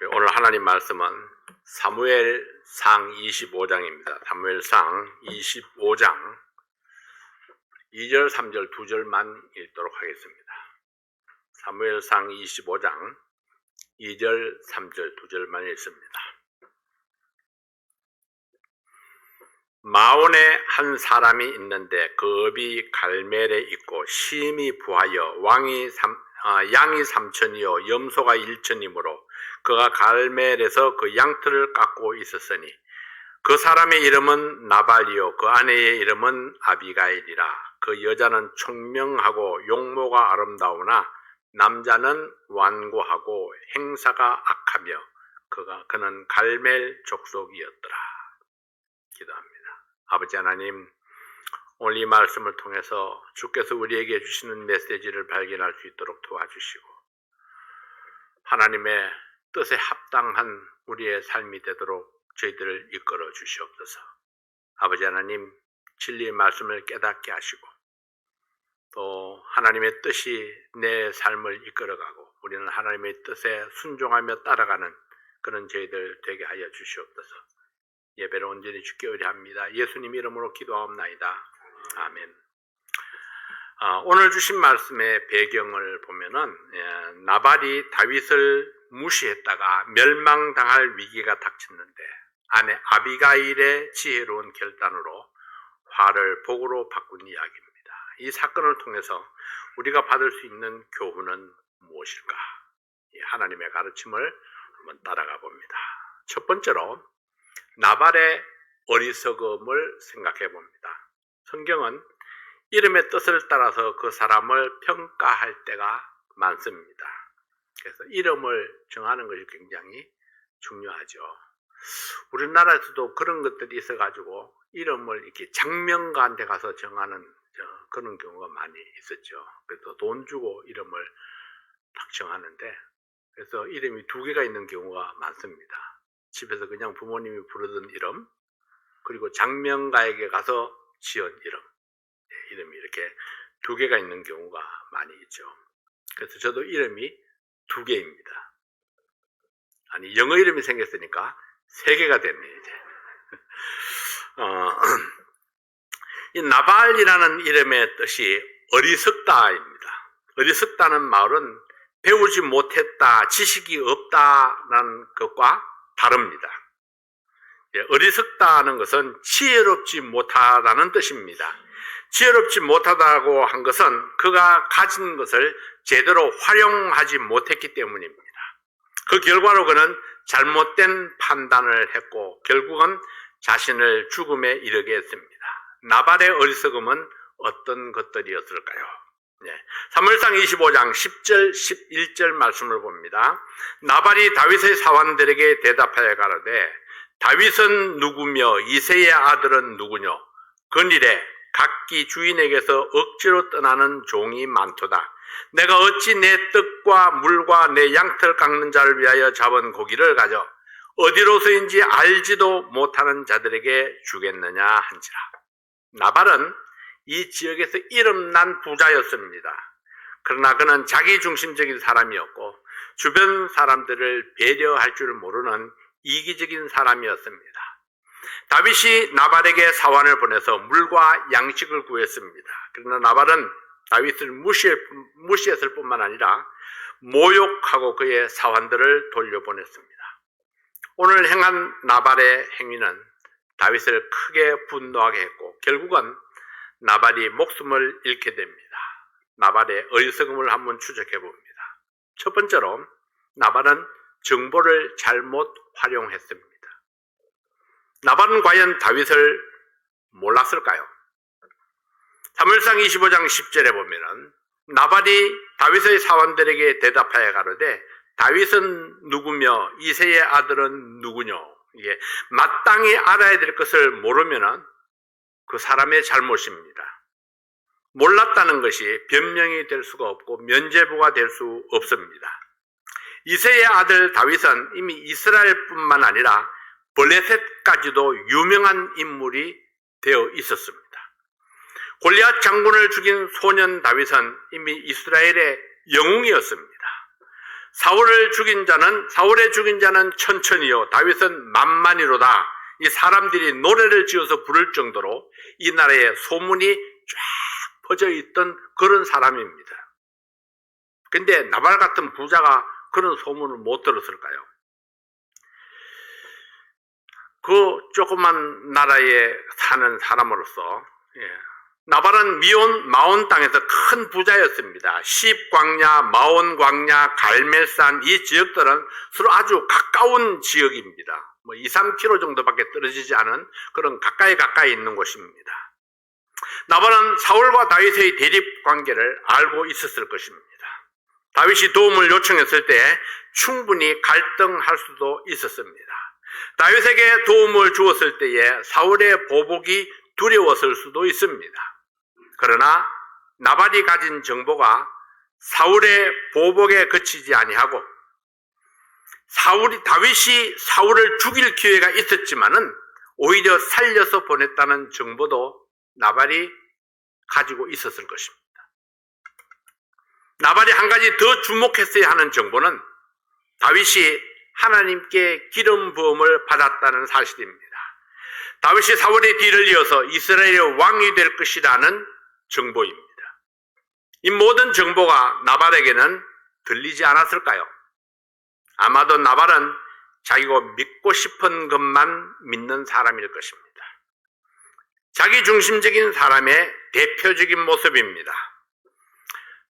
오늘 하나님 말씀은 사무엘상 25장입니다. 사무엘상 25장 2절, 3절, 2절만 읽도록 하겠습니다. 사무엘상 25장 2절, 3절, 2절만 읽습니다. 마온에 한 사람이 있는데 그 업이 갈멜에 있고 심히 부하여 양이 3천이요 염소가 1천이므로 그가 갈멜에서 그 양털을 깎고 있었으니 그 사람의 이름은 나발이요 그 아내의 이름은 아비가일이라. 그 여자는 총명하고 용모가 아름다우나 남자는 완고하고 행사가 악하며 그는 갈멜 족속이었더라. 기도합니다. 아버지 하나님, 오늘 이 말씀을 통해서 주께서 우리에게 주시는 메시지를 발견할 수 있도록 도와주시고 하나님의 뜻에 합당한 우리의 삶이 되도록 저희들을 이끌어 주시옵소서. 아버지 하나님, 진리의 말씀을 깨닫게 하시고 또 하나님의 뜻이 내 삶을 이끌어가고 우리는 하나님의 뜻에 순종하며 따라가는 그런 저희들 되게 하여 주시옵소서. 예배를 온전히 주께 의뢰합니다. 예수님 이름으로 기도하옵나이다. 아멘. 오늘 주신 말씀의 배경을 보면은 나발이 다윗을 무시했다가 멸망당할 위기가 닥쳤는데 아내 아비가일의 지혜로운 결단으로 화를 복으로 바꾼 이야기입니다. 이 사건을 통해서 우리가 받을 수 있는 교훈은 무엇일까? 하나님의 가르침을 한번 따라가 봅니다. 첫 번째로 나발의 어리석음을 생각해 봅니다. 성경은 이름의 뜻을 따라서 그 사람을 평가할 때가 많습니다. 그래서 이름을 정하는 것이 굉장히 중요하죠. 우리나라에서도 그런 것들이 있어가지고 이름을 이렇게 장명가한테 가서 정하는 그런 경우가 많이 있었죠. 그래서 돈 주고 이름을 딱 정하는데 그래서 이름이 두 개가 있는 경우가 많습니다. 집에서 그냥 부모님이 부르던 이름, 그리고 장명가에게 가서 지은 이름, 이름이 이렇게 두 개가 있는 경우가 많이 있죠. 그래서 저도 이름이 두 개입니다. 아니, 영어 이름이 생겼으니까 세 개가 됐네요, 이제. 이 나발이라는 이름의 뜻이 어리석다입니다. 어리석다는 말은 배우지 못했다, 지식이 없다라는 것과 다릅니다. 어리석다는 것은 지혜롭지 못하다는 뜻입니다. 지혜롭지 못하다고 한 것은 그가 가진 것을 제대로 활용하지 못했기 때문입니다. 그 결과로 그는 잘못된 판단을 했고 결국은 자신을 죽음에 이르게 했습니다. 나발의 어리석음은 어떤 것들이었을까요? 사무엘상 25장 10절 11절 말씀을 봅니다. 나발이 다윗의 사환들에게 대답하여 가로되 다윗은 누구며 이새의 아들은 누구뇨? 그일에 각기 주인에게서 억지로 떠나는 종이 많도다. 내가 어찌 내 떡과 물과 내 양털 깎는 자를 위하여 잡은 고기를 가져 어디로서인지 알지도 못하는 자들에게 주겠느냐 한지라. 나발은 이 지역에서 이름난 부자였습니다. 그러나 그는 자기중심적인 사람이었고 주변 사람들을 배려할 줄 모르는 이기적인 사람이었습니다. 다윗이 나발에게 사환을 보내서 물과 양식을 구했습니다. 그러나 나발은 다윗을 무시했을 뿐만 아니라 모욕하고 그의 사환들을 돌려보냈습니다. 오늘 행한 나발의 행위는 다윗을 크게 분노하게 했고 결국은 나발이 목숨을 잃게 됩니다. 나발의 어리석음을 한번 추적해 봅니다. 첫 번째로 나발은 정보를 잘못 활용했습니다. 나발은 과연 다윗을 몰랐을까요? 사무엘상 25장 10절에 보면은 나발이 다윗의 사원들에게 대답하여 가로되 다윗은 누구며 이새의 아들은 누구뇨? 이게 마땅히 알아야 될 것을 모르면은 그 사람의 잘못입니다. 몰랐다는 것이 변명이 될 수가 없고 면죄부가 될 수 없습니다. 이새의 아들 다윗은 이미 이스라엘뿐만 아니라 블레셋까지도 유명한 인물이 되어 있었습니다. 골리앗 장군을 죽인 소년 다윗은 이미 이스라엘의 영웅이었습니다. 사울의 죽인 자는 천천히요 다윗은 만만이로다. 이 사람들이 노래를 지어서 부를 정도로 이 나라에 소문이 쫙 퍼져 있던 그런 사람입니다. 근데 나발 같은 부자가 그런 소문을 못 들었을까요? 그 조그만 나라에 사는 사람으로서 나발은 마온 땅에서 큰 부자였습니다. 십광야, 마온 광야, 갈멜산 이 지역들은 서로 아주 가까운 지역입니다. 2, 3km 정도밖에 떨어지지 않은 그런 가까이 있는 곳입니다. 나발은 사울과 다윗의 대립 관계를 알고 있었을 것입니다. 다윗이 도움을 요청했을 때 충분히 갈등할 수도 있었습니다. 다윗에게 도움을 주었을 때에 사울의 보복이 두려웠을 수도 있습니다. 그러나 나발이 가진 정보가 사울의 보복에 그치지 아니하고 다윗이 사울을 죽일 기회가 있었지만은 오히려 살려서 보냈다는 정보도 나발이 가지고 있었을 것입니다. 나발이 한 가지 더 주목했어야 하는 정보는 다윗이 하나님께 기름 부음을 받았다는 사실입니다. 다윗이 사울의 뒤를 이어서 이스라엘의 왕이 될 것이라는 정보입니다. 이 모든 정보가 나발에게는 들리지 않았을까요? 아마도 나발은 자기가 믿고 싶은 것만 믿는 사람일 것입니다. 자기 중심적인 사람의 대표적인 모습입니다.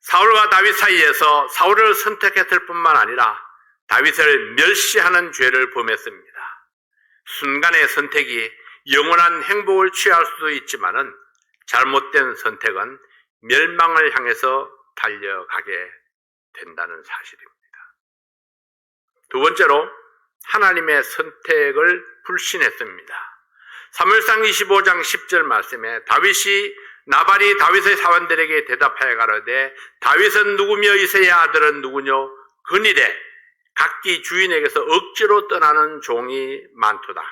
사울과 다윗 사이에서 사울을 선택했을 뿐만 아니라 다윗을 멸시하는 죄를 범했습니다. 순간의 선택이 영원한 행복을 취할 수도 있지만은 잘못된 선택은 멸망을 향해서 달려가게 된다는 사실입니다. 두 번째로 하나님의 선택을 불신했습니다. 사무엘상 25장 10절 말씀에 나발이 다윗의 사원들에게 대답하여 가로되 다윗은 누구며 이새의 아들은 누구뇨? 그니래 각기 주인에게서 억지로 떠나는 종이 많도다.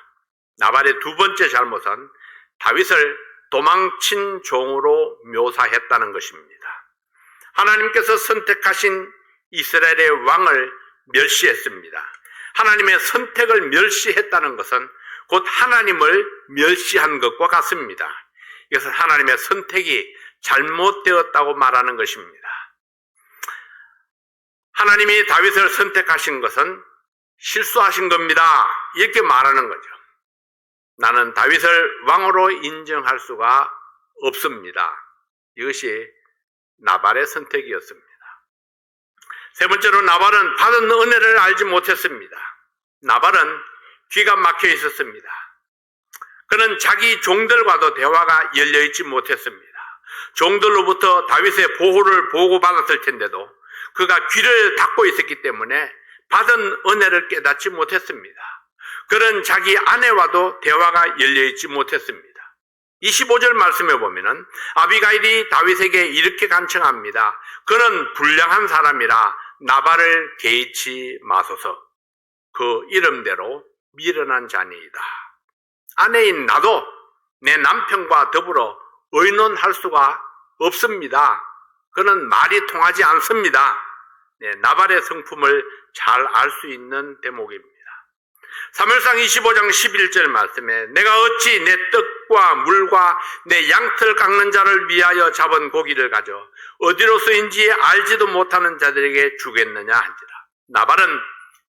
나발의 두 번째 잘못은 다윗을 도망친 종으로 묘사했다는 것입니다. 하나님께서 선택하신 이스라엘의 왕을 멸시했습니다. 하나님의 선택을 멸시했다는 것은 곧 하나님을 멸시한 것과 같습니다. 이것은 하나님의 선택이 잘못되었다고 말하는 것입니다. 하나님이 다윗을 선택하신 것은 실수하신 겁니다. 이렇게 말하는 거죠. 나는 다윗을 왕으로 인정할 수가 없습니다. 이것이 나발의 선택이었습니다. 세 번째로 나발은 받은 은혜를 알지 못했습니다. 나발은 귀가 막혀 있었습니다. 그는 자기 종들과도 대화가 열려있지 못했습니다. 종들로부터 다윗의 보호를 보고받았을 텐데도 그가 귀를 닫고 있었기 때문에 받은 은혜를 깨닫지 못했습니다. 그는 자기 아내와도 대화가 열려있지 못했습니다. 25절 말씀에 보면은 아비가일이 다윗에게 이렇게 간청합니다. 그는 불량한 사람이라 나발을 개의치 마소서. 그 이름대로 미련한 자니이다. 아내인 나도 내 남편과 더불어 의논할 수가 없습니다. 그는 말이 통하지 않습니다. 나발의 성품을 잘 알 수 있는 대목입니다. 사무엘상 25장 11절 말씀에 내가 어찌 내 떡과 물과 내 양털 깎는 자를 위하여 잡은 고기를 가져 어디로서인지 알지도 못하는 자들에게 주겠느냐 한지라. 나발은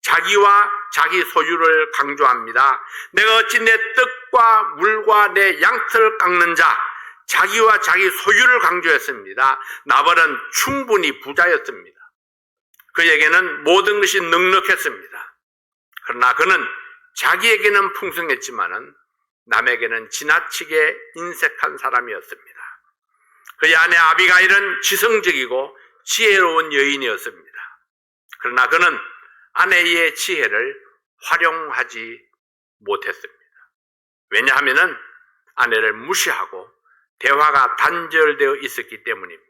자기와 자기 소유를 강조합니다. 내가 어찌 내 떡과 물과 내 양털을 깎는 자, 자기와 자기 소유를 강조했습니다. 나발은 충분히 부자였습니다. 그에게는 모든 것이 넉넉했습니다. 그러나 그는 자기에게는 풍성했지만은 남에게는 지나치게 인색한 사람이었습니다. 그의 아내 아비가일은 지성적이고 지혜로운 여인이었습니다. 그러나 그는 아내의 지혜를 활용하지 못했습니다. 왜냐하면 아내를 무시하고 대화가 단절되어 있었기 때문입니다.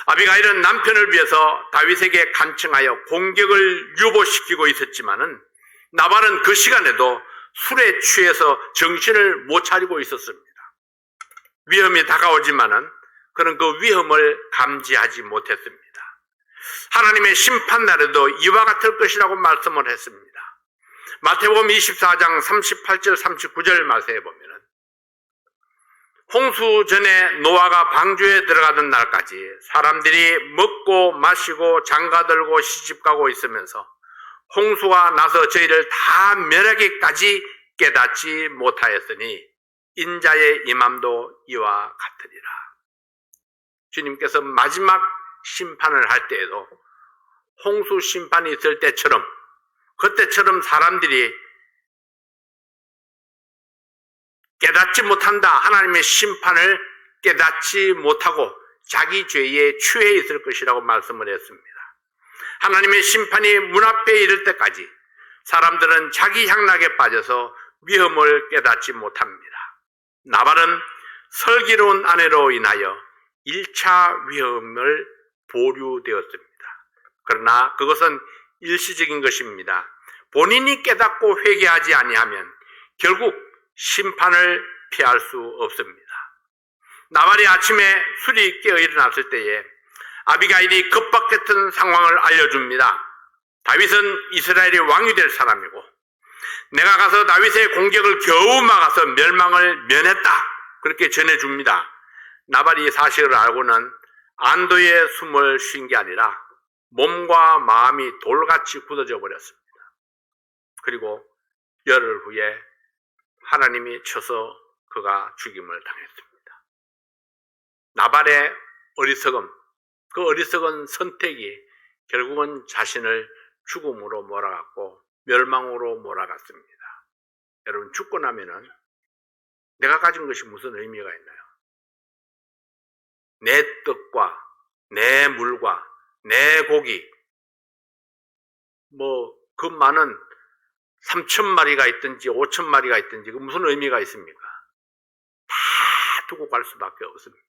아비가일은 남편을 위해서 다윗에게 간청하여 공격을 유보시키고 있었지만은 나발은 그 시간에도 술에 취해서 정신을 못 차리고 있었습니다. 위험이 다가오지만은 그는 그 위험을 감지하지 못했습니다. 하나님의 심판날에도 이와 같을 것이라고 말씀을 했습니다. 마태복음 24장 38절 39절 말씀에 보면은 홍수 전에 노아가 방주에 들어가던 날까지 사람들이 먹고 마시고 장가들고 시집가고 있으면서 홍수가 나서 저희를 다 멸하기까지 깨닫지 못하였으니 인자의 임함도 이와 같으리라. 주님께서 마지막 심판을 할 때에도 홍수 심판이 있을 때처럼 그때처럼 사람들이 깨닫지 못한다. 하나님의 심판을 깨닫지 못하고 자기 죄에 취해 있을 것이라고 말씀을 했습니다. 하나님의 심판이 문 앞에 이를 때까지 사람들은 자기 향락에 빠져서 위험을 깨닫지 못합니다. 나발은 슬기로운 아내로 인하여 1차 위험을 보류되었습니다. 그러나 그것은 일시적인 것입니다. 본인이 깨닫고 회개하지 아니하면 결국 심판을 피할 수 없습니다. 나발이 아침에 술이 깨어 일어났을 때에 아비가일이 급박했던 상황을 알려줍니다. 다윗은 이스라엘의 왕이 될 사람이고 내가 가서 다윗의 공격을 겨우 막아서 멸망을 면했다. 그렇게 전해줍니다. 나발이 이 사실을 알고는 안도의 숨을 쉰 게 아니라 몸과 마음이 돌같이 굳어져 버렸습니다. 그리고 열흘 후에 하나님이 쳐서 그가 죽임을 당했습니다. 나발의 어리석음, 그 어리석은 선택이 결국은 자신을 죽음으로 몰아갔고 멸망으로 몰아갔습니다. 여러분, 죽고 나면은 내가 가진 것이 무슨 의미가 있나요? 내 떡과 내 물과 내 고기, 그 많은 3,000마리가 있든지 5,000마리가 있든지 그 무슨 의미가 있습니까? 다 두고 갈 수밖에 없습니다.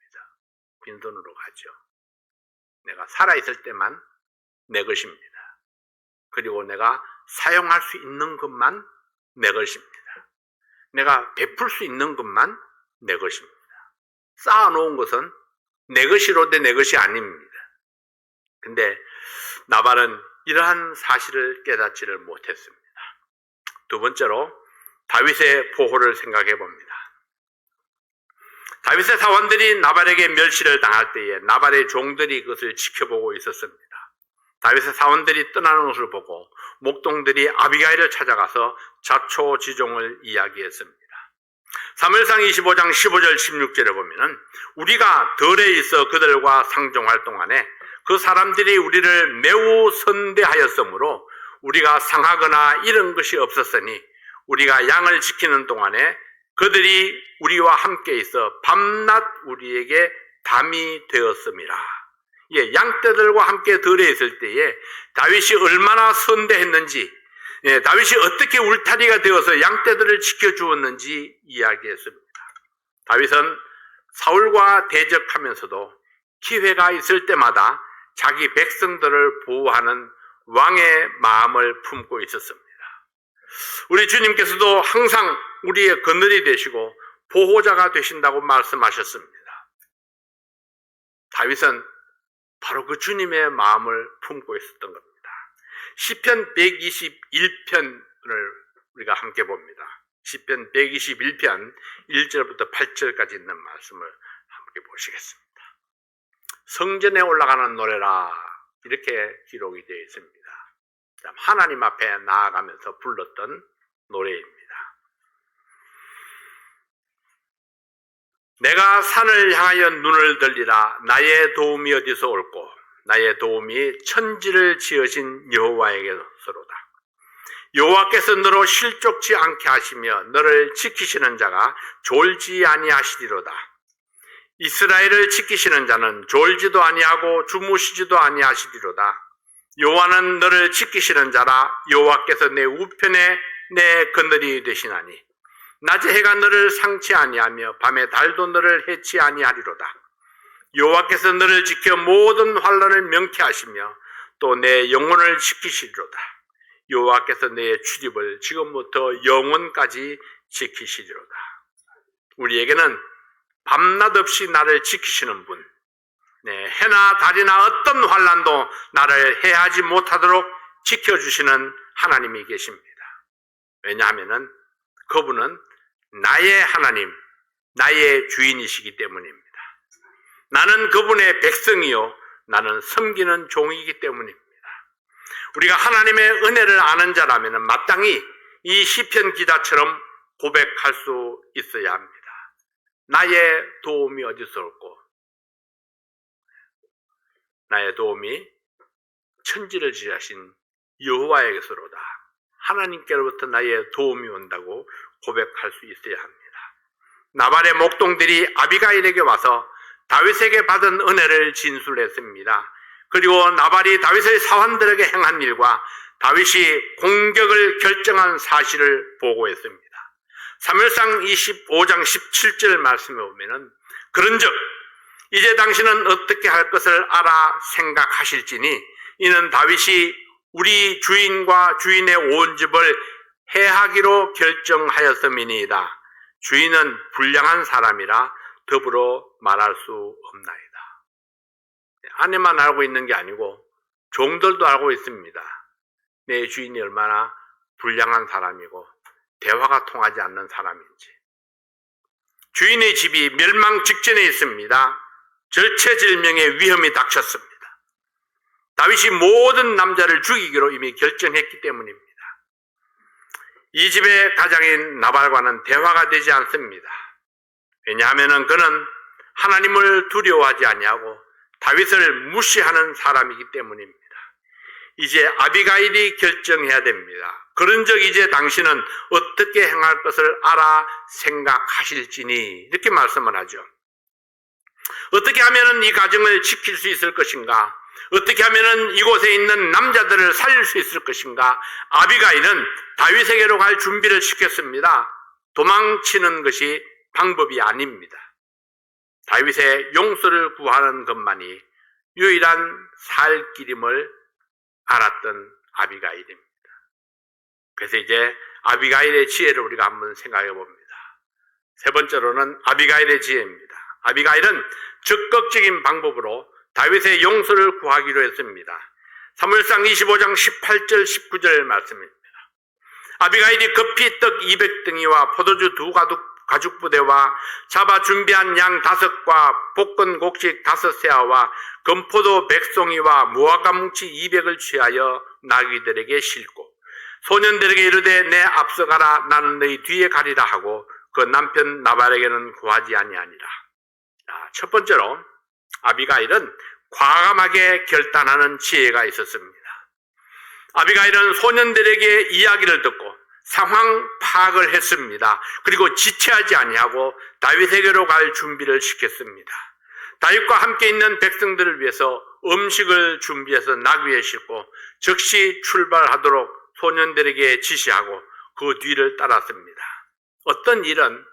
빈손으로 가죠. 내가 살아있을 때만 내 것입니다. 그리고 내가 사용할 수 있는 것만 내 것입니다. 내가 베풀 수 있는 것만 내 것입니다. 쌓아놓은 것은 내 것이로되 내 것이 아닙니다. 근데 나발은 이러한 사실을 깨닫지를 못했습니다. 두 번째로 다윗의 보호를 생각해 봅니다. 다윗의 사원들이 나발에게 멸시를 당할 때에 나발의 종들이 그것을 지켜보고 있었습니다. 다윗의 사원들이 떠나는 것을 보고 목동들이 아비가일을 찾아가서 자초지종을 이야기했습니다. 사무엘상 25장 15절 16절에 보면은 우리가 들에 있어 그들과 상종할 동안에 그 사람들이 우리를 매우 선대하였으므로 우리가 상하거나 잃은 것이 없었으니 우리가 양을 지키는 동안에 그들이 우리와 함께 있어 밤낮 우리에게 담이 되었음이라. 양떼들과 함께 들에 있을 때에 다윗이 얼마나 선대했는지, 다윗이 어떻게 울타리가 되어서 양떼들을 지켜주었는지 이야기했습니다. 다윗은 사울과 대적하면서도 기회가 있을 때마다 자기 백성들을 보호하는 왕의 마음을 품고 있었습니다. 우리 주님께서도 항상 우리의 그늘이 되시고 보호자가 되신다고 말씀하셨습니다. 다윗은 바로 그 주님의 마음을 품고 있었던 겁니다. 시편 121편을 우리가 함께 봅니다. 시편 121편 1절부터 8절까지 있는 말씀을 함께 보시겠습니다. 성전에 올라가는 노래라, 이렇게 기록이 되어 있습니다. 하나님 앞에 나아가면서 불렀던 노래입니다. 내가 산을 향하여 눈을 들리라. 나의 도움이 어디서 올꼬? 나의 도움이 천지를 지으신 여호와에게서로다. 여호와께서 너로 실족치 않게 하시며 너를 지키시는 자가 졸지 아니하시리로다. 이스라엘을 지키시는 자는 졸지도 아니하고 주무시지도 아니하시리로다. 여호와는 너를 지키시는 자라. 여호와께서 내 우편에 내 그늘이 되시나니 낮에 해가 너를 상치 아니하며 밤에 달도 너를 해치 아니하리로다. 여호와께서 너를 지켜 모든 환난을 명쾌하시며 또 내 영혼을 지키시리로다. 여호와께서 내 출입을 지금부터 영원까지 지키시리로다. 우리에게는 밤낮 없이 나를 지키시는 분, 해나 달이나 어떤 환난도 나를 해하지 못하도록 지켜주시는 하나님이 계십니다. 왜냐하면 그분은 나의 하나님, 나의 주인이시기 때문입니다. 나는 그분의 백성이요, 나는 섬기는 종이기 때문입니다. 우리가 하나님의 은혜를 아는 자라면 마땅히 이 시편 기자처럼 고백할 수 있어야 합니다. 나의 도움이 어디서 올꼬? 나의 도움이 천지를 지으신 여호와에게서로다. 하나님께로부터 나의 도움이 온다고 고백할 수 있어야 합니다. 나발의 목동들이 아비가일에게 와서 다윗에게 받은 은혜를 진술했습니다. 그리고 나발이 다윗의 사환들에게 행한 일과 다윗이 공격을 결정한 사실을 보고했습니다. 사무엘상 25장 17절 말씀에 보면은 그런즉 이제 당신은 어떻게 할 것을 알아 생각하실지니 이는 다윗이 우리 주인과 주인의 온 집을 해하기로 결정하였음이니이다. 주인은 불량한 사람이라 더불어 말할 수 없나이다. 아내만 알고 있는 게 아니고 종들도 알고 있습니다. 내 주인이 얼마나 불량한 사람이고 대화가 통하지 않는 사람인지. 주인의 집이 멸망 직전에 있습니다. 절체절명의 위험이 닥쳤습니다. 다윗이 모든 남자를 죽이기로 이미 결정했기 때문입니다. 이 집의 가장인 나발과는 대화가 되지 않습니다. 왜냐하면 그는 하나님을 두려워하지 아니하고 다윗을 무시하는 사람이기 때문입니다. 이제 아비가일이 결정해야 됩니다. 그런즉 이제 당신은 어떻게 행할 것을 알아 생각하실지니 이렇게 말씀을 하죠. 어떻게 하면 이 가정을 지킬 수 있을 것인가? 어떻게 하면 이곳에 있는 남자들을 살릴 수 있을 것인가? 아비가일은 다윗에게로 갈 준비를 시켰습니다. 도망치는 것이 방법이 아닙니다. 다윗의 용서를 구하는 것만이 유일한 살 길임을 알았던 아비가일입니다. 그래서 이제 아비가일의 지혜를 우리가 한번 생각해 봅니다. 세 번째로는 아비가일의 지혜입니다. 아비가일은 적극적인 방법으로 다윗의 용서를 구하기로 했습니다. 사무엘상 25장 18절 19절 말씀입니다. 아비가일이 급히 떡 200덩이와 포도주 2가죽 부대와 잡아 준비한 양 5과 볶은 곡식 5세아와 금포도 100송이와 무화과 뭉치 200을 취하여 나귀들에게 싣고 소년들에게 이르되 내 앞서 가라 나는 너희 뒤에 가리라 하고 그 남편 나발에게는 구하지 아니하니라. 첫 번째로 아비가일은 과감하게 결단하는 지혜가 있었습니다. 아비가일은 소년들에게 이야기를 듣고 상황 파악을 했습니다. 그리고 지체하지 아니하고 다윗에게로 갈 준비를 시켰습니다. 다윗과 함께 있는 백성들을 위해서 음식을 준비해서 나귀에 싣고 즉시 출발하도록 소년들에게 지시하고 그 뒤를 따랐습니다. 어떤 일은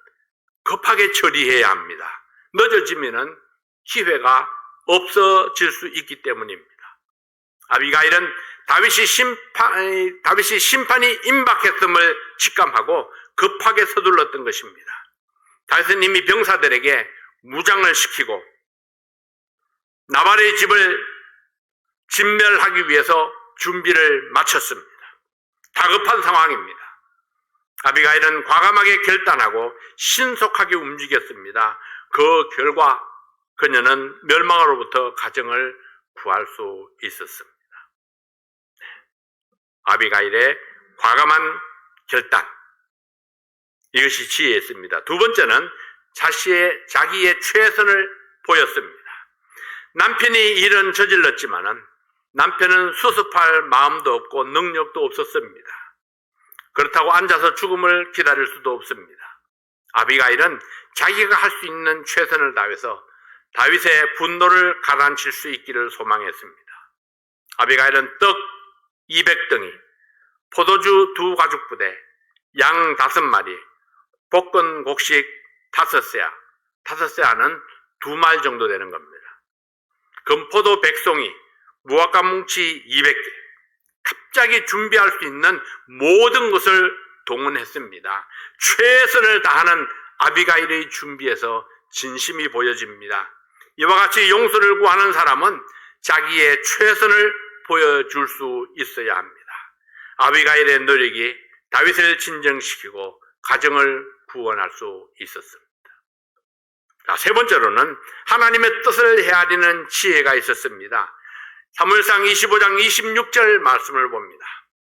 급하게 처리해야 합니다. 늦어지면은 기회가 없어질 수 있기 때문입니다. 아비가일은 다윗이 심판이 임박했음을 직감하고 급하게 서둘렀던 것입니다. 다윗은 이미 병사들에게 무장을 시키고 나발의 집을 진멸하기 위해서 준비를 마쳤습니다. 다급한 상황입니다. 아비가일은 과감하게 결단하고 신속하게 움직였습니다. 그 결과 그녀는 멸망으로부터 가정을 구할 수 있었습니다. 아비가일의 과감한 결단, 이것이 지혜였습니다. 두 번째는 자기의 최선을 보였습니다. 남편이 일은 저질렀지만은 남편은 수습할 마음도 없고 능력도 없었습니다. 그렇다고 앉아서 죽음을 기다릴 수도 없습니다. 아비가일은 자기가 할 수 있는 최선을 다해서 다윗의 분노를 가라앉힐 수 있기를 소망했습니다. 아비가일은 떡 200덩이, 포도주 2가죽 부대, 양 5마리, 볶은 곡식 5세아, 5세아는 2말 정도 되는 겁니다. 금포도 100송이, 무화과 뭉치 200개, 갑자기 준비할 수 있는 모든 것을 동원했습니다. 최선을 다하는 아비가일의 준비에서 진심이 보여집니다. 이와 같이 용서를 구하는 사람은 자기의 최선을 보여줄 수 있어야 합니다. 아비가일의 노력이 다윗을 진정시키고 가정을 구원할 수 있었습니다. 자, 세 번째로는 하나님의 뜻을 헤아리는 지혜가 있었습니다. 사무엘상 25장 26절 말씀을 봅니다.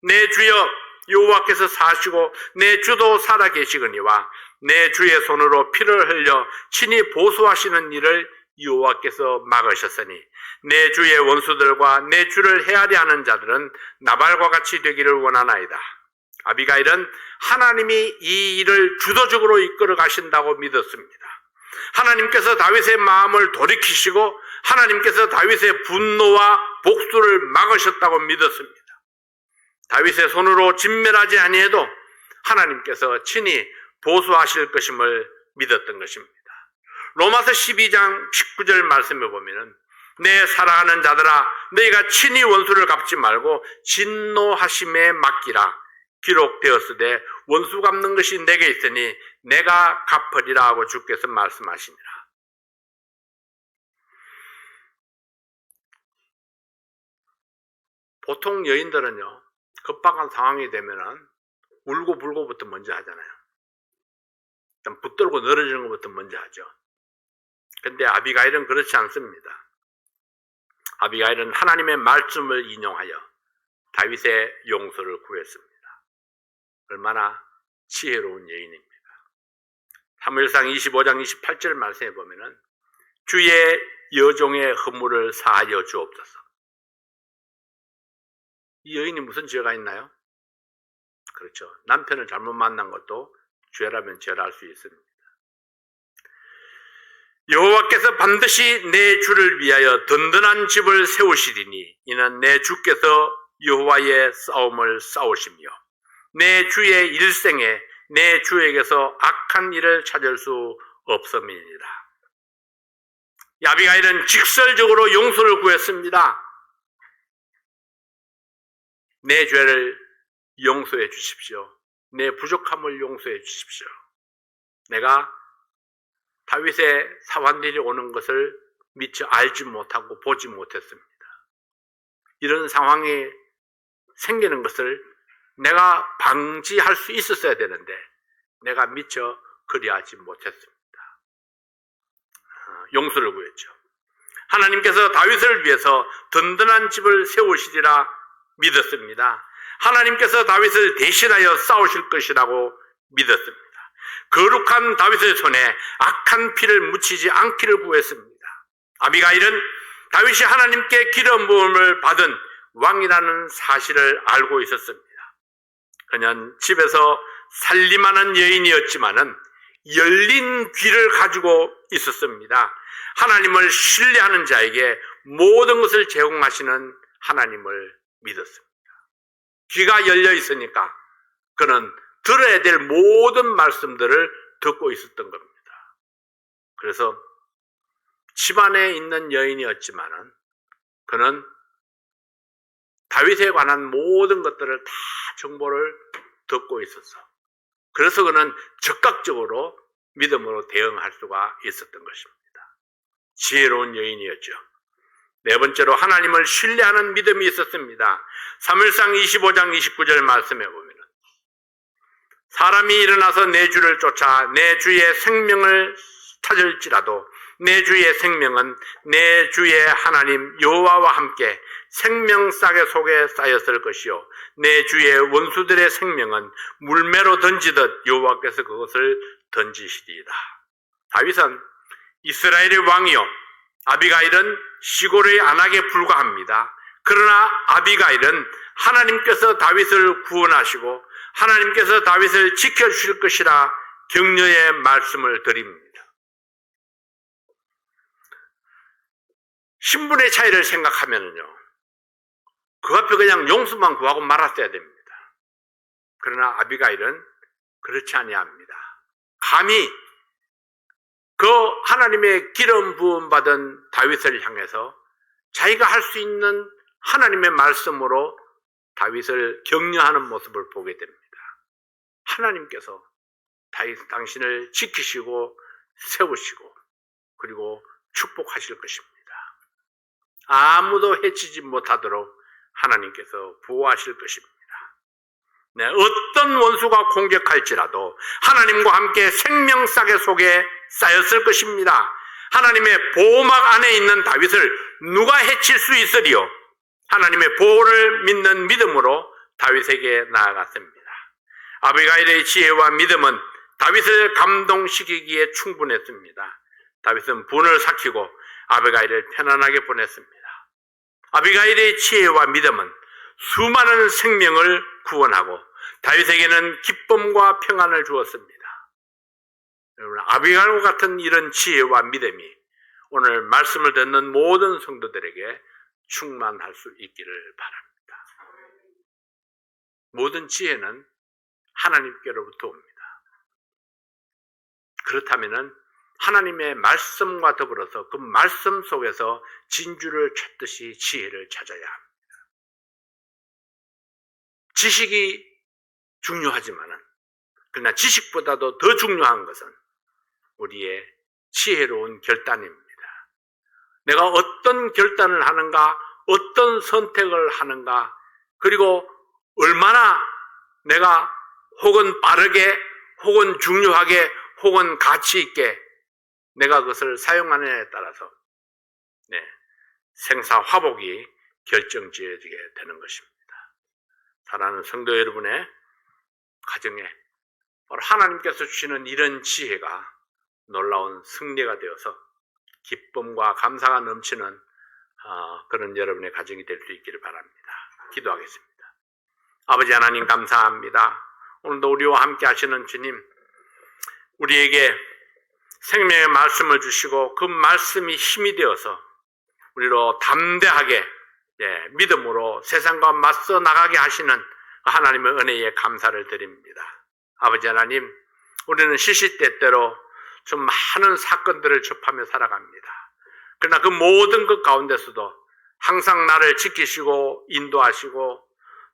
내 주여 여호와께서 사시고 내 주도 살아계시거니와 내 주의 손으로 피를 흘려 친히 보수하시는 일을 여호와께서 막으셨으니 내 주의 원수들과 내 주를 헤아려 하는 자들은 나발과 같이 되기를 원하나이다. 아비가일은 하나님이 이 일을 주도적으로 이끌어 가신다고 믿었습니다. 하나님께서 다윗의 마음을 돌이키시고 하나님께서 다윗의 분노와 복수를 막으셨다고 믿었습니다. 다윗의 손으로 진멸하지 아니해도 하나님께서 친히 보수하실 것임을 믿었던 것입니다. 로마서 12장 19절 말씀에 보면은 내 사랑하는 자들아 너희가 친히 원수를 갚지 말고 진노하심에 맡기라. 기록되었으되 원수 갚는 것이 내게 있으니 내가 갚으리라 하고 주께서 말씀하시니라. 보통 여인들은요 급박한 상황이 되면은 울고불고부터 먼저 하잖아요. 일단 붙들고 늘어지는 것부터 먼저 하죠. 근데 아비가일은 그렇지 않습니다. 아비가일은 하나님의 말씀을 인용하여 다윗의 용서를 구했습니다. 얼마나 지혜로운 여인입니다. 사무엘상 25장 28절 말씀에 보면은 주의 여종의 허물을 사하여 주옵소서. 이 여인이 무슨 죄가 있나요? 그렇죠. 남편을 잘못 만난 것도 죄라면 죄라 할 수 있습니다. 여호와께서 반드시 내 주를 위하여 든든한 집을 세우시리니 이는 내 주께서 여호와의 싸움을 싸우시며 내 주의 일생에 내 주에게서 악한 일을 찾을 수 없음이니라. 아비가일은 직설적으로 용서를 구했습니다. 내 죄를 용서해 주십시오. 내 부족함을 용서해 주십시오. 내가 다윗의 사환들이 오는 것을 미처 알지 못하고 보지 못했습니다. 이런 상황이 생기는 것을 내가 방지할 수 있었어야 되는데 내가 미처 그리하지 못했습니다. 용서를 구했죠. 하나님께서 다윗을 위해서 든든한 집을 세우시리라 믿었습니다. 하나님께서 다윗을 대신하여 싸우실 것이라고 믿었습니다. 거룩한 다윗의 손에 악한 피를 묻히지 않기를 구했습니다. 아비가일은 다윗이 하나님께 기름 부음을 받은 왕이라는 사실을 알고 있었습니다. 그는 집에서 살림하는 여인이었지만은 열린 귀를 가지고 있었습니다. 하나님을 신뢰하는 자에게 모든 것을 제공하시는 하나님을 믿었습니다. 귀가 열려 있으니까 그는 들어야 될 모든 말씀들을 듣고 있었던 겁니다. 그래서 집안에 있는 여인이었지만은 그는 다윗에 관한 모든 것들을 다 정보를 듣고 있었어. 그래서 그는 적극적으로 믿음으로 대응할 수가 있었던 것입니다. 지혜로운 여인이었죠. 네 번째로 하나님을 신뢰하는 믿음이 있었습니다. 사무엘상 25장 29절 말씀해 보면 사람이 일어나서 내 주를 쫓아 내 주의 생명을 찾을지라도 내 주의 생명은 내 주의 하나님 여호와와 함께 생명싸개 속에 쌓였을 것이요 내 주의 원수들의 생명은 물매로 던지듯 여호와께서 그것을 던지시리이다. 다윗은 이스라엘의 왕이요 아비가일은 시골의 안악에 불과합니다. 그러나 아비가일은 하나님께서 다윗을 구원하시고 하나님께서 다윗을 지켜주실 것이라 격려의 말씀을 드립니다. 신분의 차이를 생각하면요, 그 앞에 그냥 용서만 구하고 말았어야 됩니다. 그러나 아비가일은 그렇지 아니합니다. 감히 그 하나님의 기름 부음 받은 다윗을 향해서 자기가 할 수 있는 하나님의 말씀으로 다윗을 격려하는 모습을 보게 됩니다. 하나님께서 다윗 당신을 지키시고 세우시고 그리고 축복하실 것입니다. 아무도 해치지 못하도록 하나님께서 보호하실 것입니다. 네, 어떤 원수가 공격할지라도 하나님과 함께 생명싸개 속에 쌓였을 것입니다. 하나님의 보호막 안에 있는 다윗을 누가 해칠 수 있으리요? 하나님의 보호를 믿는 믿음으로 다윗에게 나아갔습니다. 아비가일의 지혜와 믿음은 다윗을 감동시키기에 충분했습니다. 다윗은 분을 삭히고 아비가일을 편안하게 보냈습니다. 아비가일의 지혜와 믿음은 수많은 생명을 구원하고 다윗에게는 기쁨과 평안을 주었습니다. 여러분, 아비가일과 같은 이런 지혜와 믿음이 오늘 말씀을 듣는 모든 성도들에게 충만할 수 있기를 바랍니다. 모든 지혜는 하나님께로부터 옵니다. 그렇다면 하나님의 말씀과 더불어서 그 말씀 속에서 진주를 찾듯이 지혜를 찾아야 합니다. 지식이 중요하지만은, 그러나 지식보다도 더 중요한 것은 우리의 지혜로운 결단입니다. 내가 어떤 결단을 하는가, 어떤 선택을 하는가, 그리고 얼마나 내가 혹은 빠르게, 혹은 중요하게, 혹은 가치 있게 내가 그것을 사용하느냐에 따라서 생사화복이 결정지어지게 되는 것입니다. 사랑하는 성도 여러분의 가정에 바로 하나님께서 주시는 이런 지혜가 놀라운 승리가 되어서 기쁨과 감사가 넘치는 그런 여러분의 가정이 될 수 있기를 바랍니다. 기도하겠습니다. 아버지 하나님 감사합니다. 오늘도 우리와 함께 하시는 주님, 우리에게 생명의 말씀을 주시고 그 말씀이 힘이 되어서 우리로 담대하게 믿음으로 세상과 맞서 나가게 하시는 하나님의 은혜에 감사를 드립니다. 아버지 하나님, 우리는 시시때때로 좀 많은 사건들을 접하며 살아갑니다. 그러나 그 모든 것 가운데서도 항상 나를 지키시고 인도하시고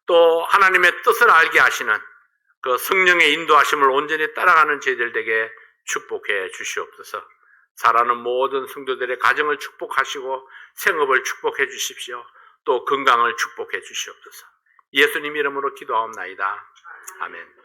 또 하나님의 뜻을 알게 하시는 그 성령의 인도하심을 온전히 따라가는 저희들 에게 축복해 주시옵소서. 살아가는 모든 성도들의 가정을 축복하시고 생업을 축복해 주십시오. 또 건강을 축복해 주시옵소서. 예수님 이름으로 기도하옵나이다. 아멘.